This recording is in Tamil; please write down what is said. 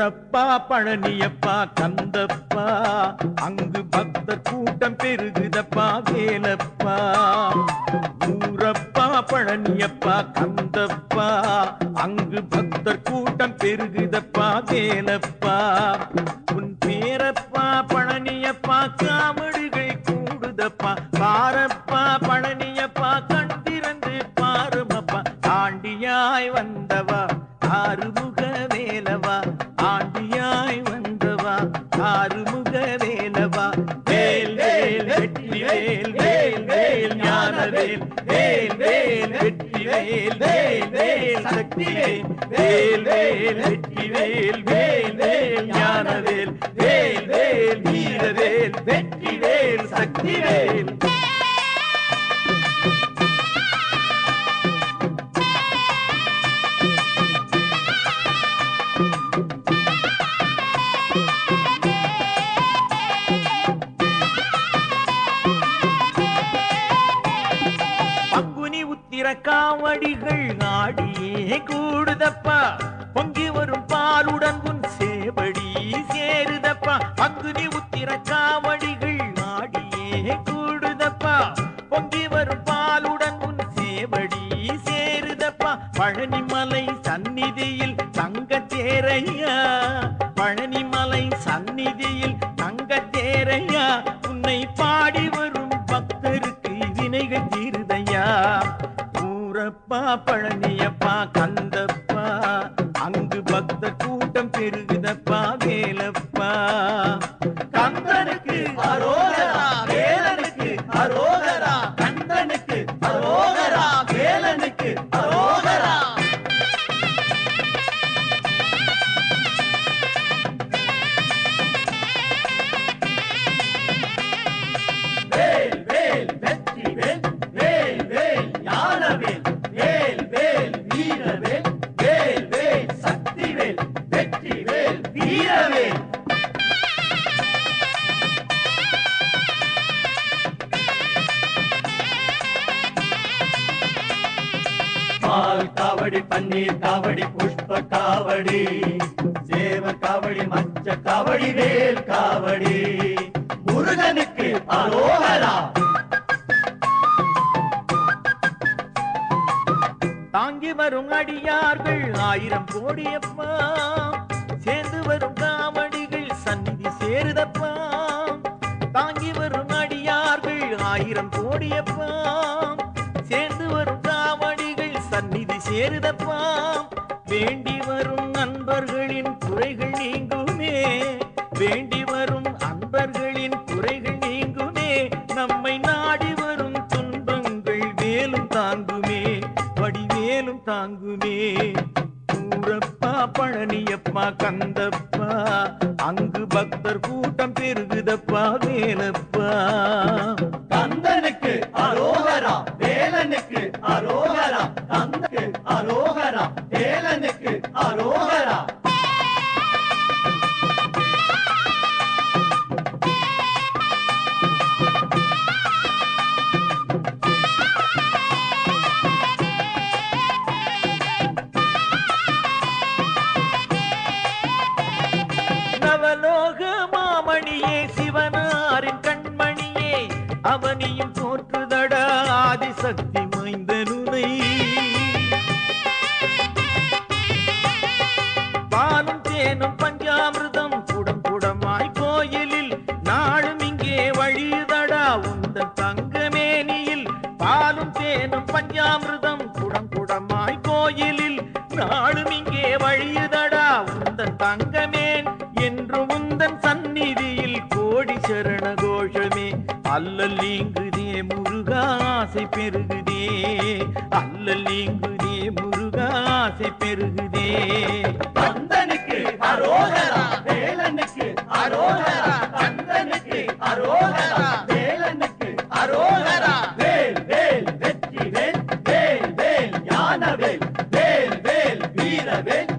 ஊரப்பா பழனியப்பா கந்தப்பா அங்கு பக்தர் கூட்டம் பெருகுதப்பா வேலப்பா. ஊரப்பா பழனியப்பா கந்தப்பா அங்கு பக்தர் கூட்டம் பெருகுதப்பா வேலப்பா. உன் பேரப்பா பழனியப்பா காவடிகள் கூடுதப்பா பாரப்பா பழனியப்பா கண் திறந்து பாருமப்பா. ஆண்டியாய் வந்தவா ஆறுமுக வேலவா ஆண்டியாய் வந்தவா ஆறுமுக வேலவா. வேல் வேல் வெற்றி வேல் வேல் வேல் ஞானவேல் வேல் வேல் வெற்றி வேல் வேல் வேல் சக்தி வேல் வேல் வேல் வெற்றி வேல் வேல் வேல் ஞானவேல் வேல் வேல் வீரவேல் வெற்றி வேல் சக்தி வேல். காவடிகள் ஆடியே கூடுதப்பா பொங்கி வரும் பாலுடன் உன் சேவடி சேருதப்பா. அங்குனி உத்திர காவடிகள் ஆடியே கூடுதப்பா பொங்கி வரும் பாலுடன் உன் சேவடி சேருதப்பா. பழனிமலை சந்நிதியில் தங்க தேரையா பழனிமலை சந்நிதியில் தங்க தேரையா உன்னை பாடி வரும் பக்தருக்கு வினைகள் தீருதையா. ஊரப்பா பழனியப்பா கந்தப்பா அங்கு பக்தர் கூட்டம் பெருகுதப்பா வேலப்பா. கந்தனுக்கு அரோகரா வேலனுக்கு அரோகரா கந்தனுக்கு அரோகரா வேலனுக்கு அரோகரா. வேல் வேல் வெற்றி வேல் வேல் வேல் ஞானவேல் வேல் வேல் வீரவேல் வேல் வேல் சக்தி வேல் வெற்றி வேல் வீரவேல். பால் காவடி பன்னீர் காவடி புஷ்ப காவடி சேவ காவடி மச்ச காவடி வேல் காவடி முருகனுக்கு அரோகரா. தாங்கி வரும் அடியார்கள் 1000 கோடியப்பா சேர்ந்து வரும் காவடிகள் சந்நிதி சேருதப்பா. தாங்கி வரும் அடியார்கள் 1000 கோடியப்பா சேர்ந்து வரும் காவடிகள் சந்நிதி சேருதப்பா. வேண்டி வரும் நண்பர்களின் குறைகள் நீங்குமே வேண்டி வரும் அன்பர்களின் குறைகள் நீங்குமே. நம்மை நாடி வரும் துன்பங்கள் வேலும் தாங்குமே வடிவேலும் தாங்குமே. ஊரப்பா பழனியப்பா கந்தப்பா அங்கு பக்தர் கூட்டம் பெருகுதப்பா வேலப்பா. கந்தனுக்கு அரோகரா வேலனுக்கு அரோகரா கந்தனுக்கு அரோகரா வேலனுக்கு அரோகரா. நவலோக மாமணியே சிவனாரின் கண்மணியே அவனியும் போற்றுதடா ஆதிசக்தி மைந்தனுனை. பாலும் தேனும் பஞ்சாமிர்தம் குடம் குடமாய் கோயிலில் நாளும் இங்கே வழியுதடா உந்தன் தங்கமேனியில். பாலும் தேனும் பஞ்சாமிர்தம் குடம் குடமாய் கோயிலில் நாளும் இங்கே வழியுதடா உந்தன் தங்கமேன் என்று உந்தன் சந்நிதியில் கோடி சரண கோஷமே. அல்லல் நீங்குதே முருகா ஆசை பெருகுதே அல்லல் நீங்குதே முருகா ஆசை பெருகுதே. கந்தனுக்கு அரோகரா வேலனுக்கு அரோகரா கந்தனுக்கு அரோகரா வேலனுக்கு அரோகரா. வேல் வேல் வெற்றி வேல் வேல் வேல் ஞானவேல் வேல் வேல் வீரவேல்